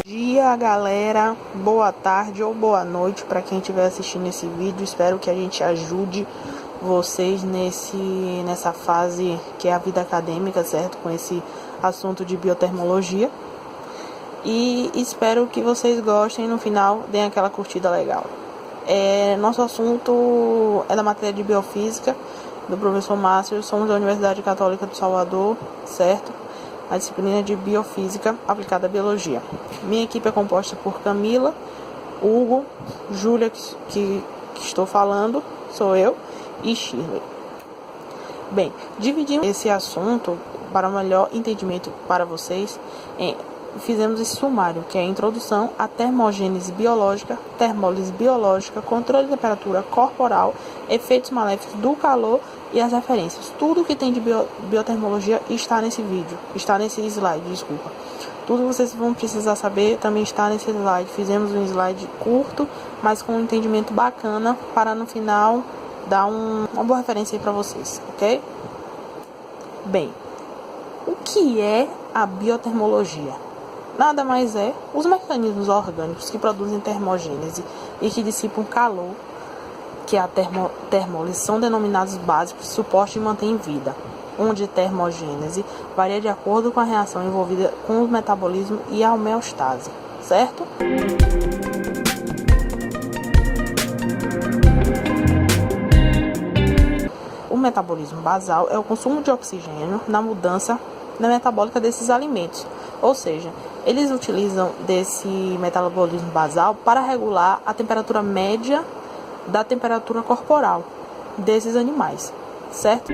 Dia, galera, boa tarde ou boa noite para quem estiver assistindo esse vídeo. Espero que a gente ajude vocês nessa fase que é a vida acadêmica, certo? Com esse assunto de biotermologia. E espero que vocês gostem, no final deem aquela curtida legal. Nosso assunto é da matéria de biofísica do professor Márcio. Somos da Universidade Católica de Salvador, certo? A disciplina de biofísica aplicada à biologia. Minha equipe é composta por Camila, Hugo, Júlia, que estou falando, sou eu, e Shirley. Bem, dividimos esse assunto para melhor entendimento para vocês. Fizemos esse sumário, que é a introdução à termogênese biológica, termólise biológica, controle de temperatura corporal, efeitos maléficos do calor e as referências. Tudo que tem de biotermologia está nesse vídeo, está nesse slide, desculpa. Tudo que vocês vão precisar saber também está nesse slide. Fizemos um slide curto, mas com um entendimento bacana, para no final dar uma boa referência aí para vocês, ok? Bem, o que é a biotermologia? Nada mais é os mecanismos orgânicos que produzem termogênese e que dissipam calor, que é a termólise, são denominados básicos de suporte e mantém vida, onde termogênese varia de acordo com a reação envolvida com o metabolismo e a homeostase, certo? O metabolismo basal é o consumo de oxigênio na mudança metabólica desses alimentos, ou seja, eles utilizam desse metabolismo basal para regular a temperatura média da temperatura corporal desses animais, certo?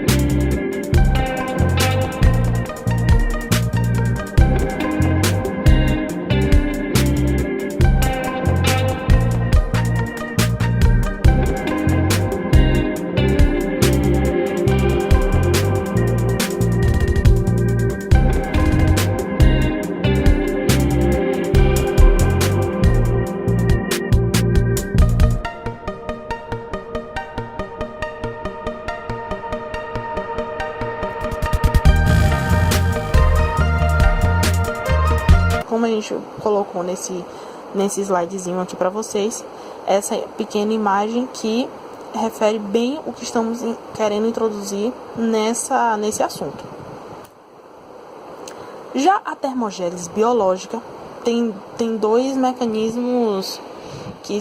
Como a gente colocou nesse slidezinho aqui para vocês, essa pequena imagem que refere bem o que estamos querendo introduzir nesse assunto. Já a termogênese biológica tem dois mecanismos que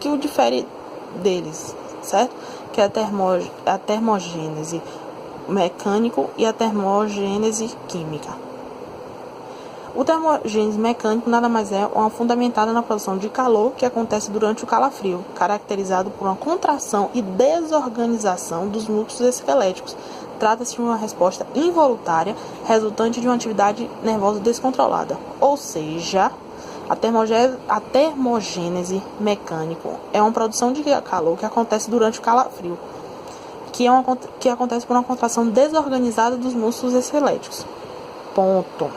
o difere deles, certo? Que é a termogênese mecânico e a termogênese química. O termogênese mecânico nada mais é uma fundamentada na produção de calor que acontece durante o calafrio, caracterizado por uma contração e desorganização dos núcleos esqueléticos. Trata-se de uma resposta involuntária resultante de uma atividade nervosa descontrolada, ou seja, a termogênese mecânico é uma produção de calor que acontece durante o calafrio, que acontece por uma contração desorganizada dos músculos esqueléticos. Ponto.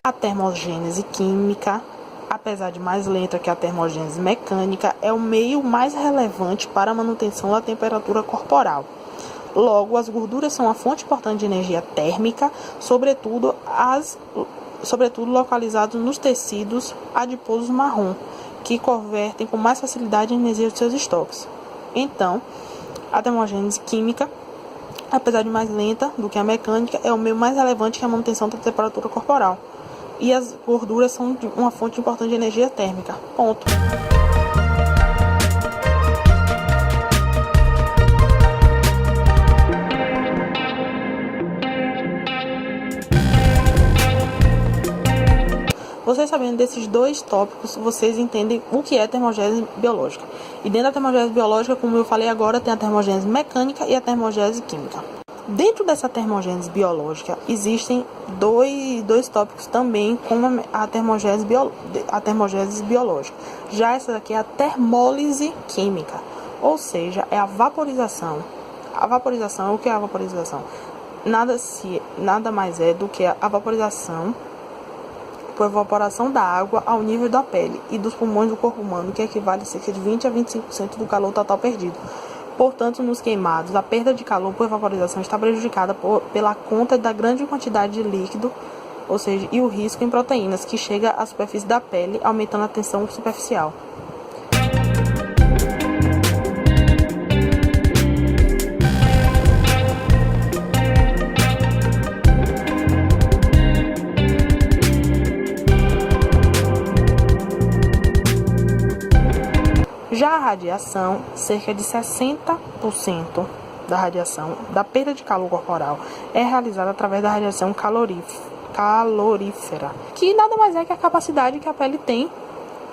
A termogênese química, apesar de mais lenta que a termogênese mecânica, é o meio mais relevante para a manutenção da temperatura corporal. Logo, as gorduras são uma fonte importante de energia térmica, sobretudo localizados nos tecidos adiposos marrom, que convertem com mais facilidade a energia de seus estoques. Então, a termogênese química, apesar de mais lenta do que a mecânica, é o meio mais relevante que a manutenção da temperatura corporal. E as gorduras são uma fonte importante de energia térmica. Ponto. Vocês sabendo desses dois tópicos, vocês entendem o que é termogênese biológica. E dentro da termogênese biológica, como eu falei agora, tem a termogênese mecânica e a termogênese química. Dentro dessa termogênese biológica, existem dois tópicos também, como a termogênese biológica. Já essa daqui é a termólise química, ou seja, é a vaporização. A vaporização, o que é a vaporização? Nada mais é do que a vaporização por evaporação da água ao nível da pele e dos pulmões do corpo humano, que equivale a cerca de 20 a 25% do calor total perdido. Portanto, nos queimados, a perda de calor por evaporização está prejudicada pela conta da grande quantidade de líquido, ou seja, e o risco em proteínas, que chega à superfície da pele, aumentando a tensão superficial. Já a radiação, cerca de 60% da radiação da perda de calor corporal é realizada através da radiação calorífera, que nada mais é que a capacidade que a pele tem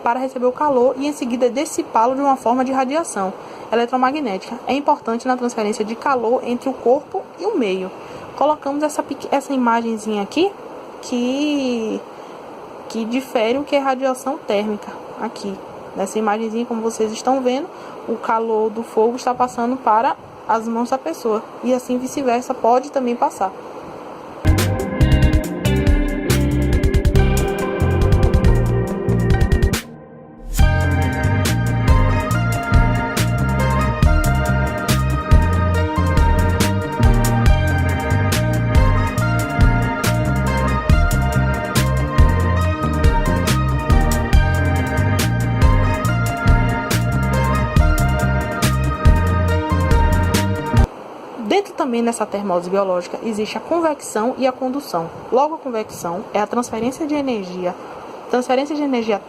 para receber o calor e em seguida dissipá-lo de uma forma de radiação eletromagnética. É importante na transferência de calor entre o corpo e o meio. Colocamos essa imagenzinha aqui que difere o que é radiação térmica aqui. Nessa imagenzinha, como vocês estão vendo, o calor do fogo está passando para as mãos da pessoa. E assim vice-versa, pode também passar. Dentro também nessa termólise biológica existe a convecção e a condução. Logo, a convecção é a transferência de energia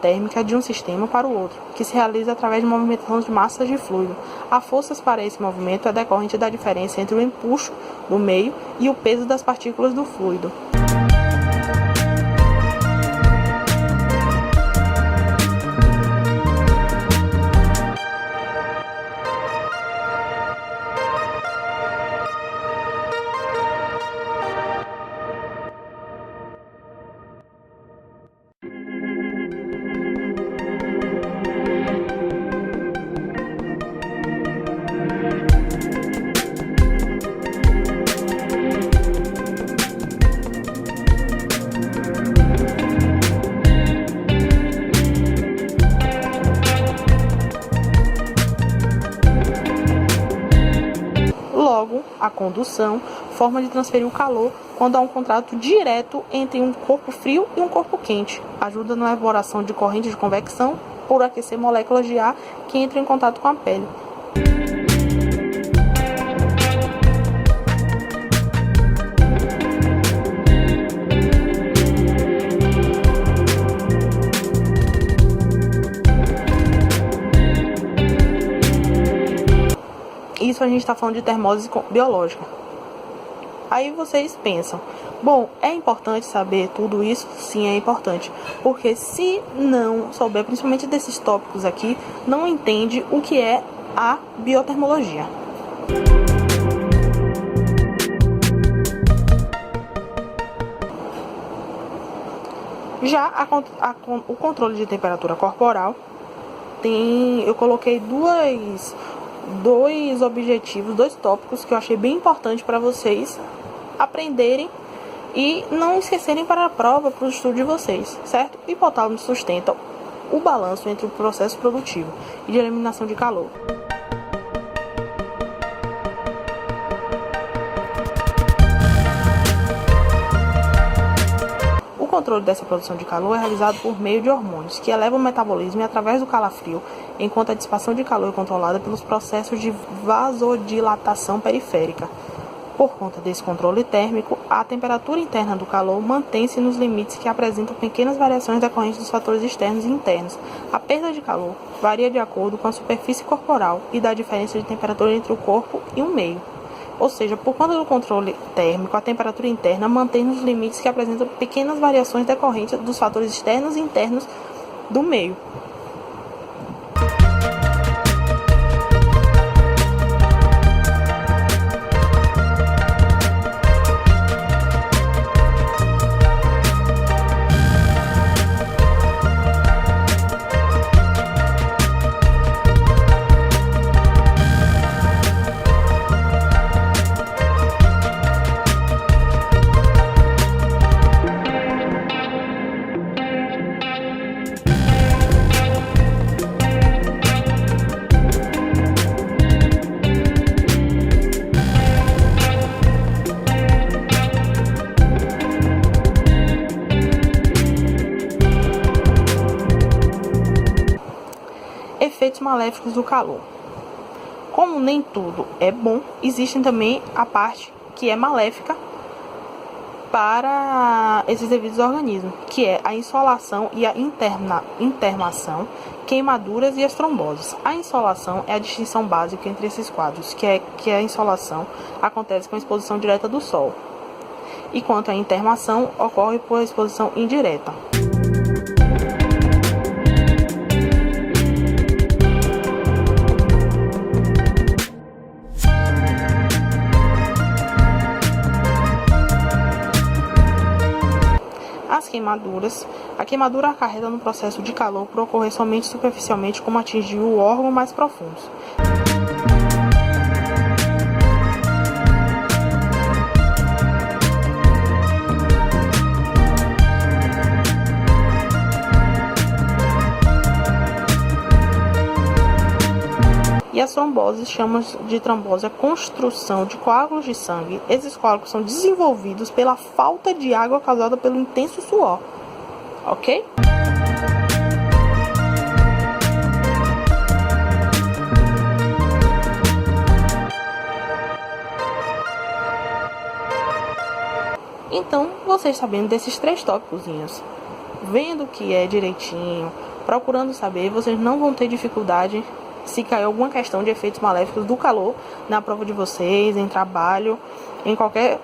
térmica de um sistema para o outro, que se realiza através de movimentação de massas de fluido. A força para esse movimento é decorrente da diferença entre o empuxo do meio e o peso das partículas do fluido. Logo, a condução, forma de transferir o calor quando há um contato direto entre um corpo frio e um corpo quente. Ajuda na elaboração de correntes de convecção por aquecer moléculas de ar que entram em contato com a pele. Isso a gente está falando de termólise biológica. Aí vocês pensam, bom, é importante saber tudo isso? Sim, é importante. Porque se não souber, principalmente desses tópicos aqui, não entende o que é a biotermologia. Já o controle de temperatura corporal, eu coloquei dois objetivos, dois tópicos que eu achei bem importante para vocês aprenderem e não esquecerem para a prova, para o estudo de vocês, certo? O hipotálamo sustenta o balanço entre o processo produtivo e de eliminação de calor. O controle dessa produção de calor é realizado por meio de hormônios, que elevam o metabolismo e através do calafrio, enquanto a dissipação de calor é controlada pelos processos de vasodilatação periférica. Por conta desse controle térmico, a temperatura interna do calor mantém-se nos limites que apresentam pequenas variações decorrentes dos fatores externos e internos. A perda de calor varia de acordo com a superfície corporal e da diferença de temperatura entre o corpo e o meio. Ou seja, por conta do controle térmico, a temperatura interna mantém nos limites que apresentam pequenas variações decorrentes dos fatores externos e internos do meio. maléficos do calor. Como nem tudo é bom, existem também a parte que é maléfica para esses devidos organismos, que é a insolação e a internação, queimaduras e as tromboses. A insolação é a distinção básica entre esses quadros, que a insolação acontece com a exposição direta do sol, e quanto à internação, ocorre por exposição indireta. As queimaduras. A queimadura acarreta no processo de calor por ocorrer somente superficialmente, como atingir o órgão mais profundo. E as tromboses, chamamos de trombose a construção de coágulos de sangue. Esses coágulos são desenvolvidos pela falta de água causada pelo intenso suor, ok? Então, vocês sabendo desses 3 tópicozinhos, vendo o que é direitinho, procurando saber, vocês não vão ter dificuldade se cair alguma questão de efeitos maléficos do calor na prova de vocês, em trabalho, em qualquer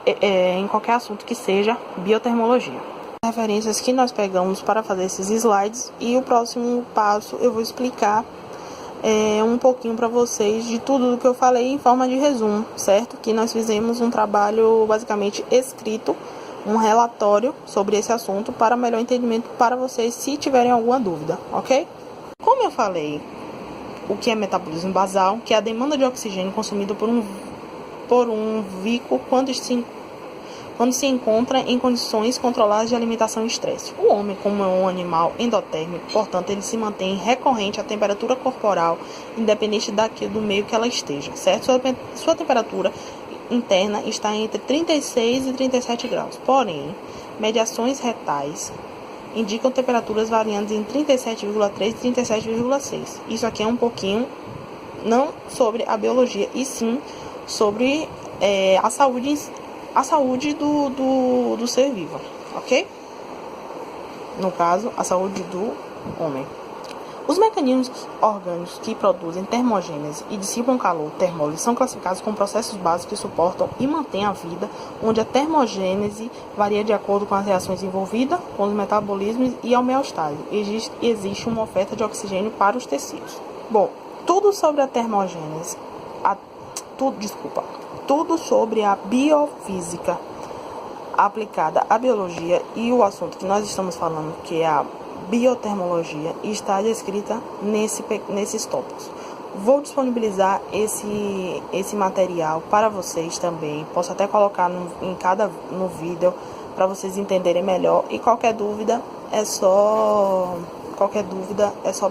assunto que seja biotermologia. Referências que nós pegamos para fazer esses slides, e o próximo passo eu vou explicar um pouquinho para vocês de tudo o que eu falei em forma de resumo, certo? Que nós fizemos um trabalho basicamente escrito, um relatório sobre esse assunto para melhor entendimento para vocês se tiverem alguma dúvida, ok? Como eu falei, o que é metabolismo basal, que é a demanda de oxigênio consumida por um vícuo quando se encontra em condições controladas de alimentação e estresse. O homem, como é um animal endotérmico, portanto, ele se mantém recorrente à temperatura corporal, independente do meio que ela esteja, certo? Sua temperatura interna está entre 36 e 37 graus. Porém, mediações retais indicam temperaturas variando em 37,3 e 37,6. Isso aqui é um pouquinho, não sobre a biologia, e sim sobre a saúde do ser vivo, ok? No caso, a saúde do homem. Os mecanismos orgânicos que produzem termogênese e dissipam calor, termólise, são classificados como processos básicos que suportam e mantêm a vida, onde a termogênese varia de acordo com as reações envolvidas, com os metabolismos e a homeostase. Existe uma oferta de oxigênio para os tecidos. Bom, tudo sobre a termogênese, tudo sobre a biofísica aplicada à biologia e o assunto que nós estamos falando, que é a biotermologia, está descrita nesses tópicos. Vou disponibilizar esse material para vocês também. Posso até colocar no vídeo para vocês entenderem melhor. E qualquer dúvida é só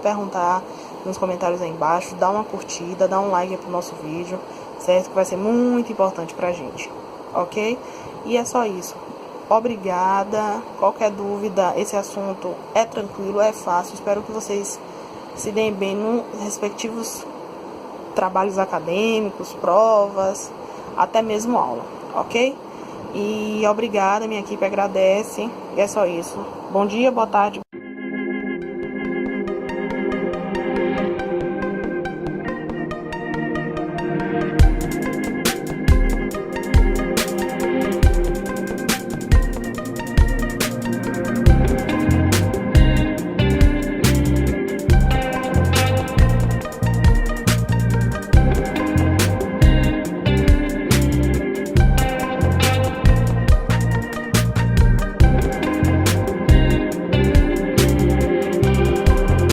perguntar nos comentários aí embaixo. Dá uma curtida, dá um like pro nosso vídeo, certo? Que vai ser muito importante pra gente, ok? E é só isso. Obrigada. Qualquer dúvida, esse assunto é tranquilo, é fácil. Espero que vocês se deem bem nos respectivos trabalhos acadêmicos, provas, até mesmo aula, ok? E obrigada, minha equipe agradece. E é só isso. Bom dia, boa tarde.